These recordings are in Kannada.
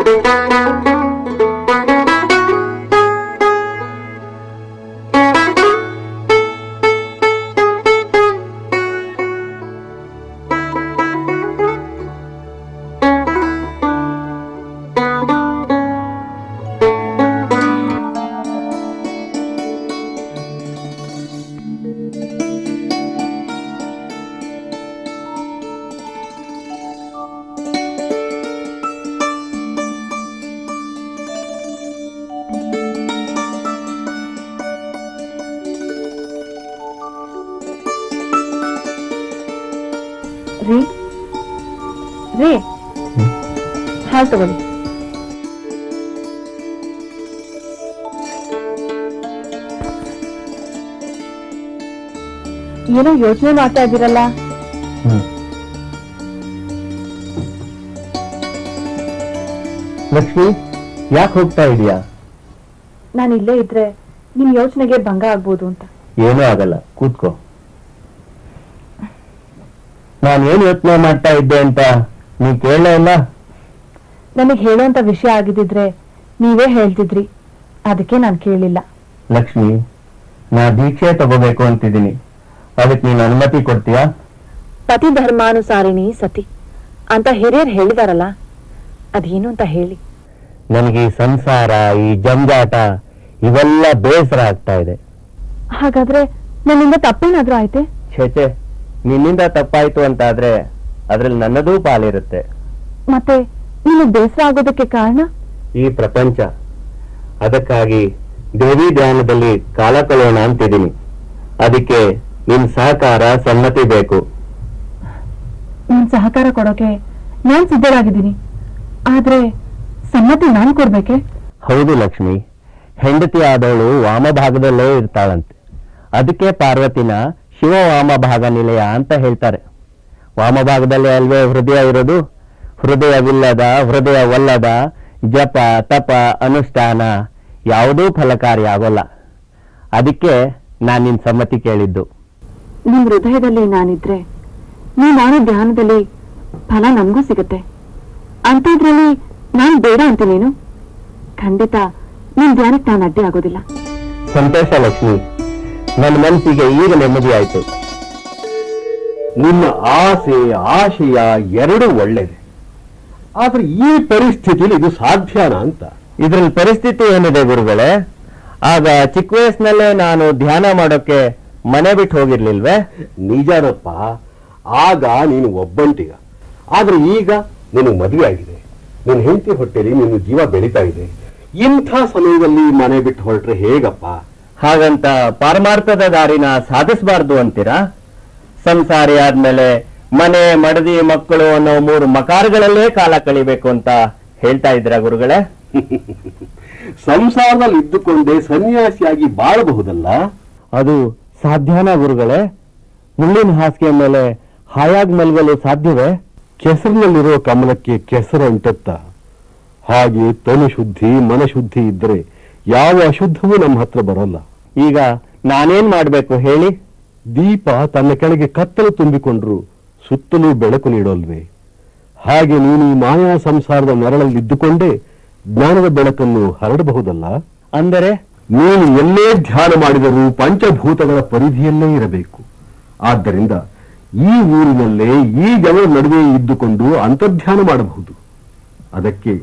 ರೀ ರೀ ಹಾಲು ತಗೊಳ್ಳಿ. ಏನೋ ಯೋಚನೆ ಮಾಡ್ತಾ ಇದ್ದೀರಲ್ಲ? ಲಕ್ಷ್ಮಿ, ಯಾಕೆ ಹೋಗ್ತಾ ಇದೀಯಾ? ನಾನು ಇಲ್ಲೇ ಇದ್ರೆ ನಿಮ್ ಯೋಚನೆಗೆ ಭಂಗ ಆಗ್ಬೋದು ಅಂತ. ಏನೂ ಆಗಲ್ಲ, ಕೂತ್ಕೋ. ನಾನೇನು ಯೋಚನೆ ಮಾಡ್ತಾ ಇದ್ದೆ ಅಂತ ನೀ ಕೇಳಲೇ ಇಲ್ಲ. ನನಗೆ ಹೇಳೋಂತ ವಿಷಯ ಆಗಿದ್ದಿದ್ರೆ ನೀವೇ ಹೇಳ್ತಿದ್ರಿ, ಅದಕ್ಕೆ ನಾನು ಕೇಳಿಲ್ಲ. ಲಕ್ಷ್ಮಿ, ನಾ ದೀಕ್ಷೆ ತಗೋಬೇಕು ಅಂತಿದ್ದೀನಿ, ಅದಕ್ಕೆ ನೀನು ಅನುಮತಿ ಕೊಡ್ತೀಯಾ? ಪತಿ ಧರ್ಮಾನುಸಾರಿಣಿ ಸತಿ ಅಂತ ಹಿರಿಯರು ಹೇಳಿದಾರಲ್ಲ, ಅದೇನು ಅಂತ ಹೇಳಿ. ನನಗೆ ಈ ಸಂಸಾರ, ಈ ಜಂಜಾಟ ಇವೆಲ್ಲ ಬೇಸರ ಆಗ್ತಾ ಇದೆ. ಹಾಗಾದ್ರೆ ನನ್ನಿಂದ ತಪ್ಪೇನಾದ್ರೂ ಆಯ್ತೆ? ಛೇಚೆ, ನಿನ್ನಿಂದ ತಪ್ಪಾಯ್ತು ಅಂತಾದ್ರೆ ಅದ್ರಲ್ಲಿ ನನ್ನದೂ ಪಾಲಿರುತ್ತೆ. ಮತ್ತೆ ನೀನು ಬೇಸರ ಆಗೋದಕ್ಕೆ ಕಾರಣ? ಈ ಪ್ರಪಂಚ. ಅದಕ್ಕಾಗಿ ದೇವಿ ಧ್ಯಾನದಲ್ಲಿ ಕಾಲ ಕಳೆಯೋಣ ಅಂತಿದ್ದೀನಿ. ಅದಕ್ಕೆ ನಿನ್ ಸಹಕಾರ, ಸಮ್ಮತಿ ಬೇಕು. ನಿನ್ ಸಹಕಾರ ಕೊಡೋಕೆ ನಾನ್ ಸಿದ್ಧರಾಗಿದ್ದೀನಿ, ಆದ್ರೆ ಸಮ್ಮತಿ ನಾನ್ ಕೊಡ್ಬೇಕೆ? ಹೌದು ಲಕ್ಷ್ಮಿ, ಹೆಂಡತಿ ಆದವಳು ವಾಮಭಾಗದಲ್ಲೇ ಇರ್ತಾಳಂತೆ. ಅದಕ್ಕೆ ಪಾರ್ವತಿನ ಶಿವ ವಾಮಭಾಗ ನಿಲಯ ಅಂತ ಹೇಳ್ತಾರೆ. ವಾಮಭಾಗದಲ್ಲೇ ಅಲ್ವೇ ಹೃದಯ ಇರೋದು. ಹೃದಯವಿಲ್ಲದ, ಹೃದಯವಲ್ಲದ ಜಪ, ತಪ, ಅನುಷ್ಠಾನ ಯಾವುದೂ ಫಲಕಾರಿ ಆಗೋಲ್ಲ. ಅದಕ್ಕೆ ನಾನು ನಿನ್ ಸಮ್ಮತಿ ಕೇಳಿದ್ದು. ನಿಮ್ ಹೃದಯದಲ್ಲಿ ನಾನಿದ್ರೆ ನಾನು ಧ್ಯಾನದಲ್ಲಿ ಫಲ ನನ್ಗೂ ಸಿಗತ್ತೆ ಅಂತಿದ್ರಲ್ಲಿ ನಾನ್ ಬೇಡ ಅಂತ ನೀನು? ಖಂಡಿತ ನಿಮ್ ಧ್ಯಾನಕ್ಕೆ ನಾನು ಅಡ್ಡಿ ಆಗೋದಿಲ್ಲ. ಸಂತೋಷ ಲಕ್ಷ್ಮಿ, ನನ್ನ ಮನಸ್ಸಿಗೆ ಈಗ ನೆಮ್ಮದಿ ಆಯ್ತು. ನಿನ್ನ ಆಸೆ, ಆಶಯ ಎರಡೂ ಒಳ್ಳೇದೆ. ಆದ್ರೆ ಈ ಪರಿಸ್ಥಿತಿಯಲ್ಲಿ ಇದು ಸಾಧ್ಯನಾ ಅಂತ. ಇದ್ರಲ್ಲಿ ಪರಿಸ್ಥಿತಿ ಏನಿದೆ ಗುರುಗಳೇ? ಆಗ ಚಿಕ್ಕ ವಯಸ್ಸಿನಲ್ಲೇ ನಾನು ಧ್ಯಾನ ಮಾಡೋಕೆ ಮನೆ ಬಿಟ್ಟು ಹೋಗಿರ್ಲಿಲ್ವೇ? ನಿಜನಪ್ಪ, ಆಗ ನೀನು ಒಬ್ಬಂಟಿಗ. ಆದ್ರೆ ಈಗ ನಿನಗೆ ಮದುವೆ ಆಗಿದೆ, ನಿನ್ನ ಹೆಂಡತಿ ಹೊಟ್ಟೆಲಿ ನಿನ್ನ ಜೀವ ಬೆಳೀತಾ ಇದೆ. ಇಂಥ ಸಮಯದಲ್ಲಿ ಮನೆ ಬಿಟ್ಟು ಹೊರಟ್ರೆ ಹೇಗಪ್ಪ? ಹಾಗಂತ ಪಾರಮಾರ್ಥದ ದಾರಿನ ಸಾಧಿಸಬಾರ್ದು ಅಂತೀರಾ? ಸಂಸಾರಿ ಆದ್ಮೇಲೆ ಮನೆ, ಮಡದಿ, ಮಕ್ಕಳು ಅನ್ನೋ 3 ಮಕಾರಗಳಲ್ಲೇ ಕಾಲ ಕಳಿಬೇಕು ಅಂತ ಹೇಳ್ತಾ ಇದ್ದೀರಾ ಗುರುಗಳೇ? ಸಂಸಾರದಲ್ಲಿ ಇದ್ದುಕೊಂಡೇ ಸನ್ಯಾಸಿಯಾಗಿ ಬಾಳಬಹುದಲ್ಲ? ಅದು ಸಾಧ್ಯನಾ ಗುರುಗಳೇ? ಮುಳ್ಳಿನ ಹಾಸಿಗೆ ಮೇಲೆ ಹಾಯಾಗಿ ಮಲಗಲು ಸಾಧ್ಯವೇ? ಕೆಸರಿನಲ್ಲಿರೋ ಕಮಲಕ್ಕೆ ಕೆಸರು ಅಂಟತ್ತ ಹಾಗೆ ತನು ಶುದ್ಧಿ, ಮನಶುದ್ಧಿ ಇದ್ರೆ ಯಾವ ಅಶುದ್ಧವೂ ನಮ್ಮ ಹತ್ರ ಬರಲ್ಲ. ಈಗ ನಾನೇನ್ ಮಾಡ್ಬೇಕು ಹೇಳಿ? ದೀಪ ತನ್ನ ಕೆಳಗೆ ಕತ್ತಲು ತುಂಬಿಕೊಂಡ್ರು ಸುತ್ತಲೂ ಬೆಳಕು ನೀಡೋಲ್ವೇ? ಹಾಗೆ ನೀನು ಈ ಮಾಯಾ ಸಂಸಾರದ ನೆರಳಲ್ಲಿ ಇದ್ದುಕೊಂಡೇ ಜ್ಞಾನದ ಬೆಳಕನ್ನು ಹರಡಬಹುದಲ್ಲ. ಅಂದರೆ ನೀನು ಎಲ್ಲೇ ಧ್ಯಾನ ಮಾಡಿದರೂ ಪಂಚಭೂತಗಳ ಪರಿಧಿಯಲ್ಲೇ ಇರಬೇಕು. ಆದ್ದರಿಂದ ಈ ಊರಿನಲ್ಲೇ ಈ ಜನರ ನಡುವೆ ಇದ್ದುಕೊಂಡು ಅಂತರ್ಧ್ಯಾನ ಮಾಡಬಹುದು. ಅದಕ್ಕೆ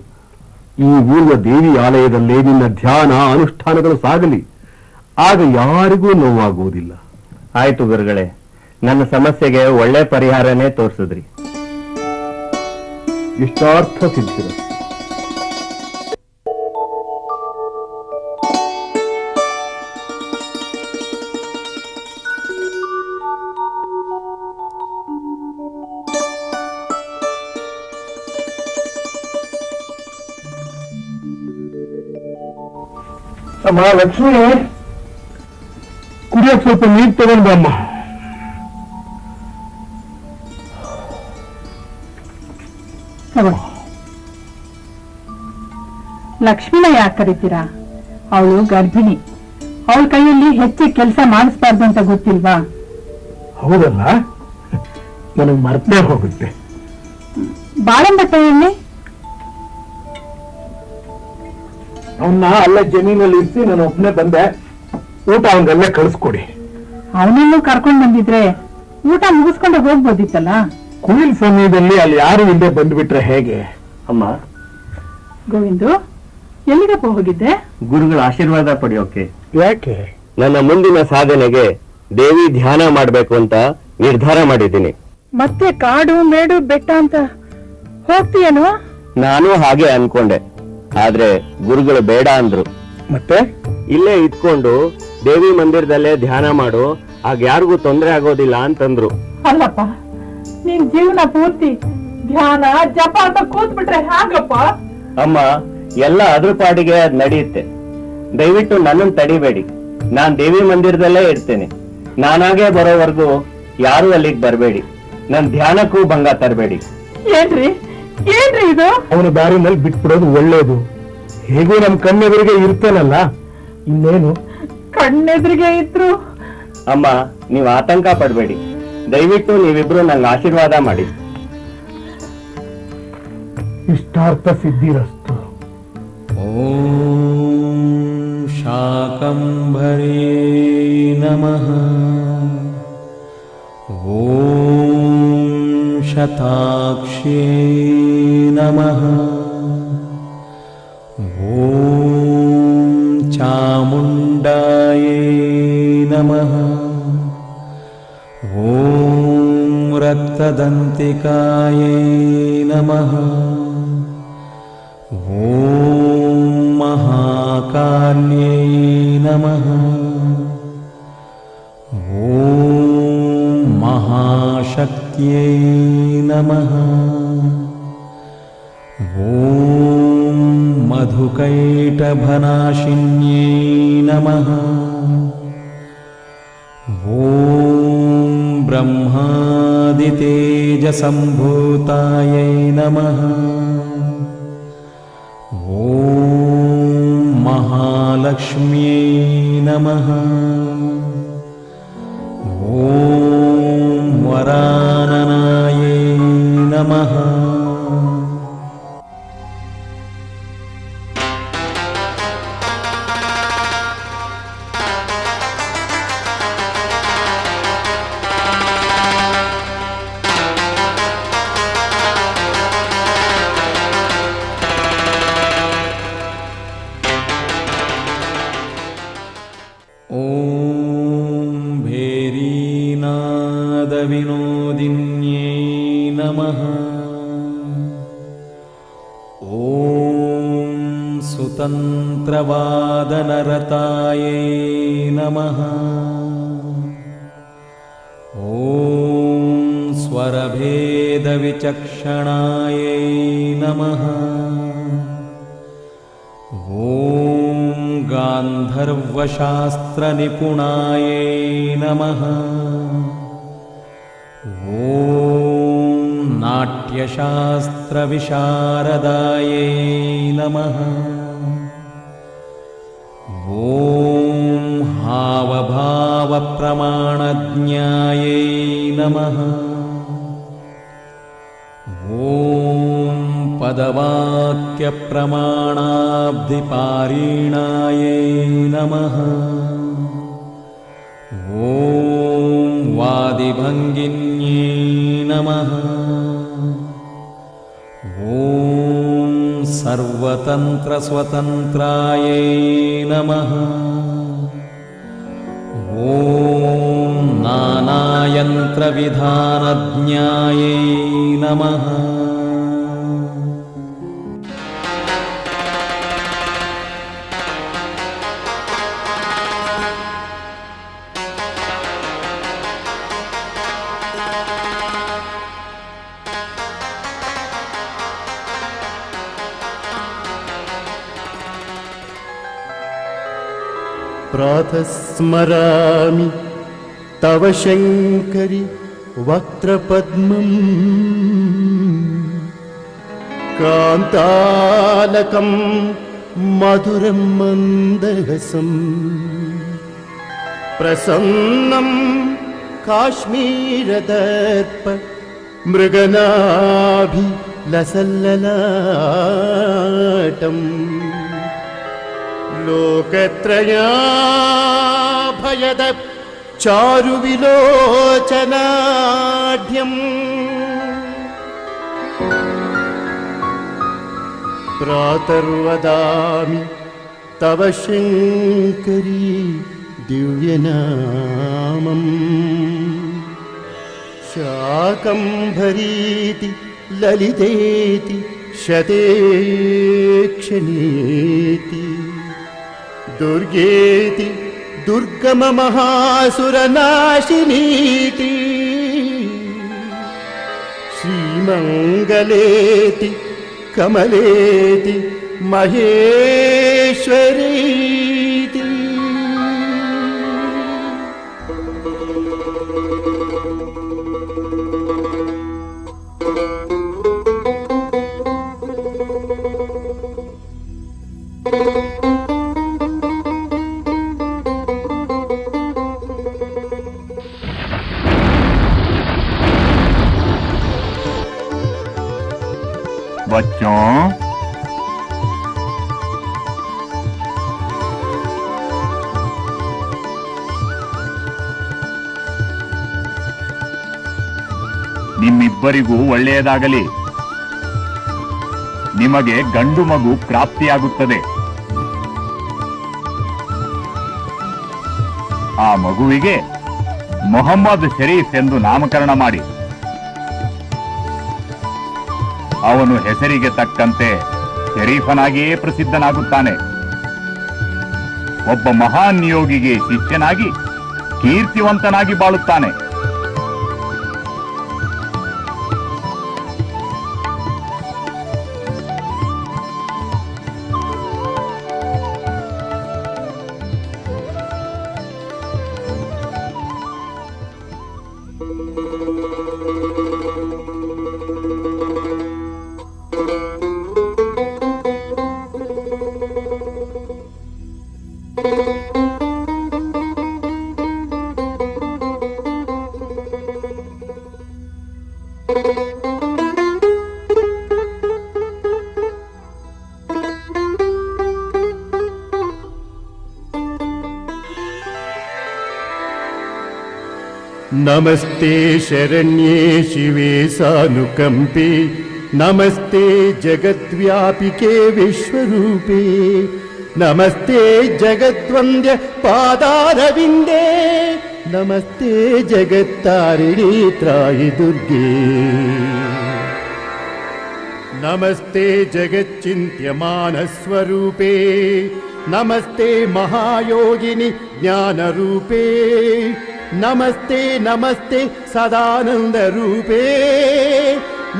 ಈ ಊರಿನ ದೇವಿ ಆಲಯದಲ್ಲೇ ನಿನ್ನ ಧ್ಯಾನ, ಅನುಷ್ಠಾನಗಳು ಸಾಗಲಿ. ಆಗ ಯಾರಿಗೂ ನೋವಾಗುವುದಿಲ್ಲ. ಆಯ್ತು ಗುರುಗಳೇ, ನನ್ನ ಸಮಸ್ಯೆಗೆ ಒಳ್ಳೆ ಪರಿಹಾರನೇ ತೋರಿಸಿದ್ರಿ. ಇಷ್ಟಾರ್ಥ ಸಿದ್ಧಿರ. ಅಮ್ಮ ಲಕ್ಷ್ಮಿ, ಕುಡಿಯಕ್ಕೆ ಸ್ವಲ್ಪ ನೀರು ತಗೊಂಡಮ್ಮ. ಲಕ್ಷ್ಮಿನ ಯಾಕೆ ಕರಿತೀರಾ? ಅವಳು ಗರ್ಭಿಣಿ. ಅವಳ ಕೈಯಲ್ಲಿ ಹೆಚ್ಚು ಕೆಲಸ ಮಾಡಿಸ್ಬಾರ್ದು ಅಂತ ಗೊತ್ತಿಲ್ವಾ? ಹೌದಲ್ಲ, ನನಗೆ ಮರ್ತೇ ಹೋಗುತ್ತೆ. ಬಾಳಂಬ ಕೈಯಲ್ಲಿ ಅವನ್ನ ಅಲ್ಲೇ ಜಮೀನಲ್ಲಿ ಇರಿಸಿ ನಾನು ಒಬ್ಬನೇ ಬಂದೆ. ಊಟ ಅವನಲ್ಲೇ ಕಳಿಸ್ಕೊಡಿ. ಅವನನ್ನು ಕರ್ಕೊಂಡ್ ಬಂದಿದ್ರೆ ಊಟ ಮುಗಿಸ್ಕೊಂಡೆ ಹೋಗ್ಬೋದಿತ್ತಲ್ಲ. ಕುಯಿಲ್ ಸಮಯದಲ್ಲಿ ಅಲ್ಲಿ ಯಾರು ಇಲ್ಲದೆ ಬಂದ್ಬಿಟ್ರೆ ಹೇಗೆ? ಅಮ್ಮ, ಗೋವಿಂದು, ಎಲ್ಲಿಗಪ್ಪ ಹೋಗಿದ್ದೆ? ಗುರುಗಳ ಆಶೀರ್ವಾದ ಪಡೆಯೋಕೆ. ಯಾಕೆ? ನನ್ನ ಮುಂದಿನ ಸಾಧನೆಗೆ ದೇವಿ ಧ್ಯಾನ ಮಾಡ್ಬೇಕು ಅಂತ ನಿರ್ಧಾರ ಮಾಡಿದ್ದೀನಿ. ಮತ್ತೆ ಕಾಡು ಮೇಡು ಬೆಟ್ಟ ಅಂತ ಹೋಗ್ತೀಯೇನೋ? ನಾನು ಹಾಗೆ ಅನ್ಕೊಂಡೆ, ಆದ್ರೆ ಗುರುಗಳು ಬೇಡ ಅಂದ್ರು. ಮತ್ತೆ ಇಲ್ಲೇ ಇದ್ಕೊಂಡು ದೇವಿ ಮಂದಿರದಲ್ಲೇ ಧ್ಯಾನ ಮಾಡು, ಆಗ ಯಾರಿಗೂ ತೊಂದರೆ ಆಗೋದಿಲ್ಲ ಅಂತಂದ್ರು. ಅಲ್ಲಪ್ಪ, ನೀನ್ ಜೀವನ ಪೂರ್ತಿ ಧ್ಯಾನ ಜಪ ಅಂತ ಕೂತ್ಬಿಟ್ರೆ ಹೇಗಪ್ಪ? ಅಮ್ಮ, ಎಲ್ಲ ಅದ್ರ ಪಾಡಿಗೆ ಅದ್ ನಡೆಯುತ್ತೆ. ದಯವಿಟ್ಟು ನನ್ನನ್ನು ತಡಿಬೇಡಿ. ನಾನ್ ದೇವಿ ಮಂದಿರದಲ್ಲೇ ಇರ್ತೇನೆ. ನಾನಾಗೆ ಬರೋವರೆಗೂ ಯಾರು ಅಲ್ಲಿಗೆ ಬರಬೇಡಿ. ನನ್ ಧ್ಯಾನಕ್ಕೂ ಭಂಗ ತರಬೇಡಿ. ಏನ್ರಿ ಏನ್ರಿ ಇದು? ಅವನ ದಾರಿನಲ್ಲಿ ಬಿಟ್ಬಿಡೋದು ಒಳ್ಳೇದು. ಹೇಗೂ ನಮ್ ಕಣ್ಣೆದುರಿಗೆ ಇರ್ತೇನಲ್ಲ, ಇನ್ನೇನು. ಕಣ್ಣೆದ್ರಿಗೆ ಇದ್ರು. ಅಮ್ಮ, ನೀವು ಆತಂಕ ಪಡ್ಬೇಡಿ. ದಯವಿಟ್ಟು ನೀವಿಬ್ರು ನಂಗೆ ಆಶೀರ್ವಾದ ಮಾಡಿ. ಇಷ್ಟಾರ್ಥ ಸಿದ್ಧಿರಸ್ತು. ಓಂ ಶಾಕಂಭರೇ ನಮಃ. ಓಂ ಶತಾಕ್ಷೇ ನಮಃ. ಓಂ ಚಾಮುಂಡಾಯೇ ನಮಃ. ಓಂ ರಕ್ತದಂತಿಕಾಯೇ ನಮಃ. ಓಂ ಮಹಾಕಾಲ್ಯೈ ನಮಃ. ಓಂ ಮಹಾಶಕ್ತ್ಯೈ ನಮಃ. ಓಂ ಮಧುಕೈಟಭನಾಶಿನ್ಯೈ ನಮಃ. ಓಂ ಬ್ರಹ್ಮಾದಿತೇಜಸಂಭೂತಾಯೈ ನಮಃ. ಓಂ ಮಹಾಲಕ್ಷ್ಮ್ಯೈ ನಮಃ. ಓಂ ವರಾನನಾಯೈ ನಮಃ. ಓಂ ಭೇರೀನಾದ ವಿನೋದಿನ್ಯೈ ನಮಃ. ಓಂ ಸುತಂತ್ರವಾದನರತಾಯೈ ನಮಃ. ಓಂ ಸ್ವರಭೇದವಿಚಕ್ಷಣಾಯೈ ನಮಃ. ಓಂ ಗಾಂಧರ್ವಶಾಸ್ತ್ರನಿಪುಣಾಯೈ ನಮಃ. ಓಂ ನಾಟ್ಯಶಾಸ್ತ್ರವಿಶಾರದಾಯೈ ನಮಃ. ಓಂ ಹಾವಭಾವಪ್ರಮಾಣಜ್ಞಾಯೈ ನಮಃ. ಓಂ ಪದವಾಕ್ಯಪ್ರಮಾಣಾಬ್ಧಿಪಾರೀಣಾಯೈ ನಮಃ. ಓಂ ವಾದಿಭಂಗಿನ್ಯೈ ನಮಃ. ಓಂ ಸರ್ವತಂತ್ರಸ್ವತಂತ್ರಾಯೈ ನಮಃ. ಓಂ ನಾನಾಯಂತ್ರವಿಧಾನಜ್ಞಾಯೈ ನಮಃ. प्रातः स्मरामि तव शङ्करि वक्त्रपद्मम्. कान्तालकं मधुरं मन्दहसम्. प्रसन्नं काश्मीरदर्प मृगनाभिलसल्ललाटम्. ಲೋಕತ್ರಯ ಭಯದ ಚಾರು ವಿಲೋಚನಾಢ್ಯಂ ಪ್ರಾತರ್ವದಾಮಿ ತವ ಶಂಕರಿ ದಿವ್ಯನಾಮಂ ಶಾಕಂಭರೀತಿ ಲಲಿತೇತಿ ಶತೇಕ್ಷಣೇತಿ ದುರ್ಗೇತಿ ದುರ್ಗಮ ಮಹಾಸುರನಾಶಿನೀತಿ ಶ್ರೀಮಂಗಲೇತಿ ಕಮಲೇತಿ ಮಹೇಶ್ವರೀತಿ बच्चों, ನಿಮ್ಮಿಬ್ಬರಿಗೂ ಒಳ್ಳೆಯದಾಗಲಿ. ನಿಮಗೆ ಗಂಡು ಮಗು ಪ್ರಾಪ್ತಿಯಾಗುತ್ತದೆ. ಆ ಮಗುವಿಗೆ ಮೊಹಮ್ಮದ್ ಶರೀಫ್ ಎಂದು ನಾಮಕರಣ ಮಾಡಿ. ಅವನು ಹೆಸರಿಗೆ ತಕ್ಕಂತೆ ಶರೀಫನಾಗಿಯೇ ಪ್ರಸಿದ್ಧನಾಗುತ್ತಾನೆ. ಒಬ್ಬ ಮಹಾನ್ ಯೋಗಿಗೆ ಶಿಷ್ಯನಾಗಿ ಕೀರ್ತಿವಂತನಾಗಿ ಬಾಳುತ್ತಾನೆ. ನಮಸ್ತೆ ಶರಣ್ಯೇ ಶಿವೆ ಸಾನುಕಂಪೆ ನಮಸ್ತೆ ಜಗದ್ವ್ಯಾಪಿಕೆ ವಿಶ್ವರೂಪೇ ನಮಸ್ತೆ ಜಗದ್ವಂದ್ಯ ಪಾದಾರವಿಂದೇ ನಮಸ್ತೆ ಜಗತ್ತಾರಿಣಿ ತ್ರಾಯಿ ದುರ್ಗೆ ನಮಸ್ತೆ ಜಗಚ್ಚಿಂತ್ಯಮಾನ ಸ್ವರೂಪೇ ನಮಸ್ತೆ ಮಹಾಯೋಗಿನಿ ಜ್ಞಾನರೂಪೇ ನಮಸ್ತೆ ನಮಸ್ತೆ ಸದಾನಂದ ರೂಪೇ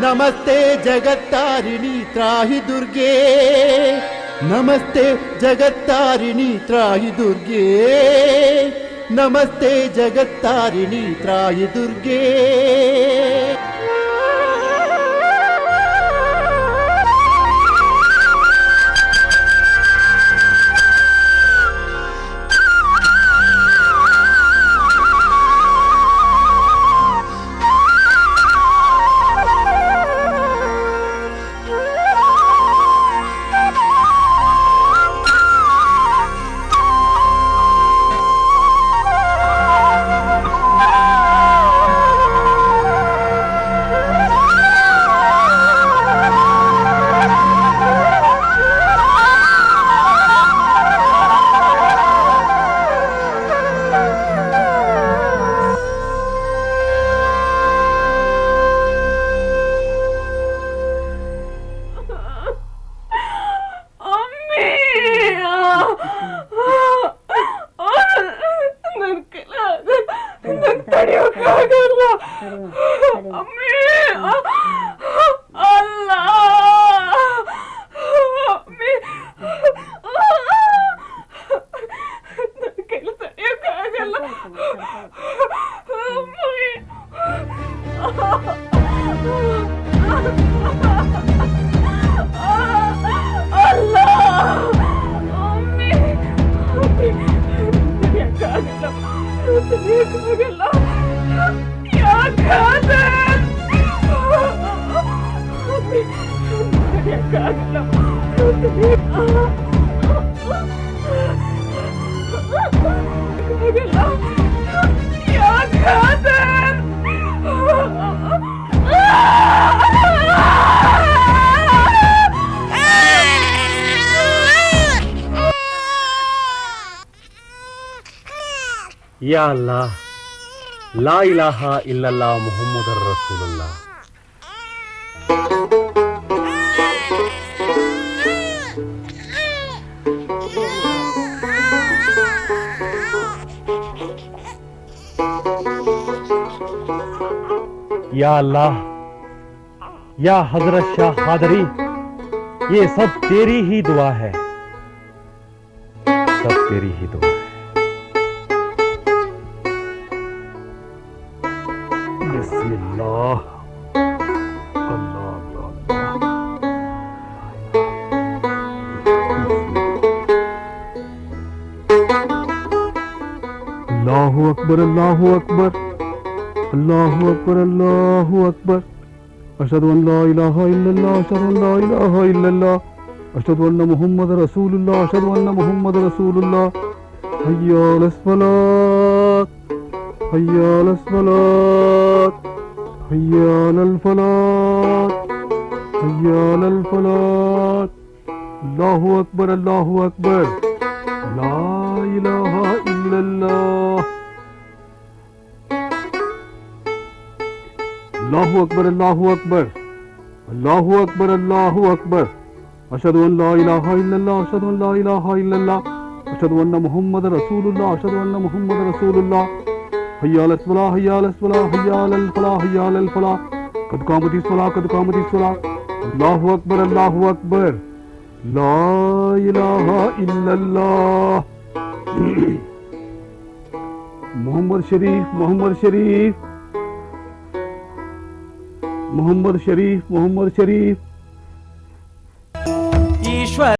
ನಮಸ್ತೆ ಜಗತ್ತಾರಿಣಿ ತ್ರಾಹಿ ದುರ್ಗೆ ನಮಸ್ತೆ ಜಗತ್ತಾರಿಣಿ ತ್ರಾಹಿ ದುರ್ಗೆ ನಮಸ್ತೆ ಜಗತ್ತಾರಿಣಿ ತ್ರಾಹಿ ದುರ್ಗೆ ಹೋಗಿಲ್ಲ. ಯಾಕೆ ಆದೆ? या अल्लाह, ला इलाहा इल्लल्लाह मुहम्मदुर रसूलुल्लाह। या अल्लाह, या हजरत शाह कादरी, ये सब तेरी ही दुआ है, सब तेरी ही दुआ है। बिस्मिल्लाह, अल्लाह अल्लाहु अकबर, अल्लाहु अकबर, अल्लाहु अकबर, अल्लाहु अकबर। अशहदु अन ला इलाहा इल्लल्लाह, अशहदु अन ला इलाहा इल्लल्लाह, अशहदु अन्न मुहम्मद रसूलुल्लाह, अशहदु अन्न मुहम्मद रसूलुल्लाह। हय्या अलस फलाह, हय्या अलस फलाह, हय्या अलल फलाह, हय्या अलल फलाह। अल्लाहु अकबर, अल्लाहु अकबर, ला इलाहा इल्लल्लाह। अल्लाहु अकबर, अल्लाहु अकबर, अल्लाहु अकबर, अल्लाहु अकबर। अशहदु अन ला इलाहा इल्लल्लाह, अशहदु अन ला इलाहा इल्लल्लाह, अशहदु अन्न मुहम्मद रसूलुल्लाह, अशहदु अन्न मुहम्मद रसूलुल्लाह। हय्या अलस फलाह, हय्या अलस फलाह, हय्या अलल फलाह, हय्या अलल फलाह। कद कामतिस फलाह, कद कामतिस फलाह। अल्लाहु अकबर, अल्लाहु अकबर, ला इलाहा इल्लल्लाह। मोहम्मद शरीफ, मोहम्मद शरीफ, मोहम्मद शरीफ, मोहम्मद शरीफ।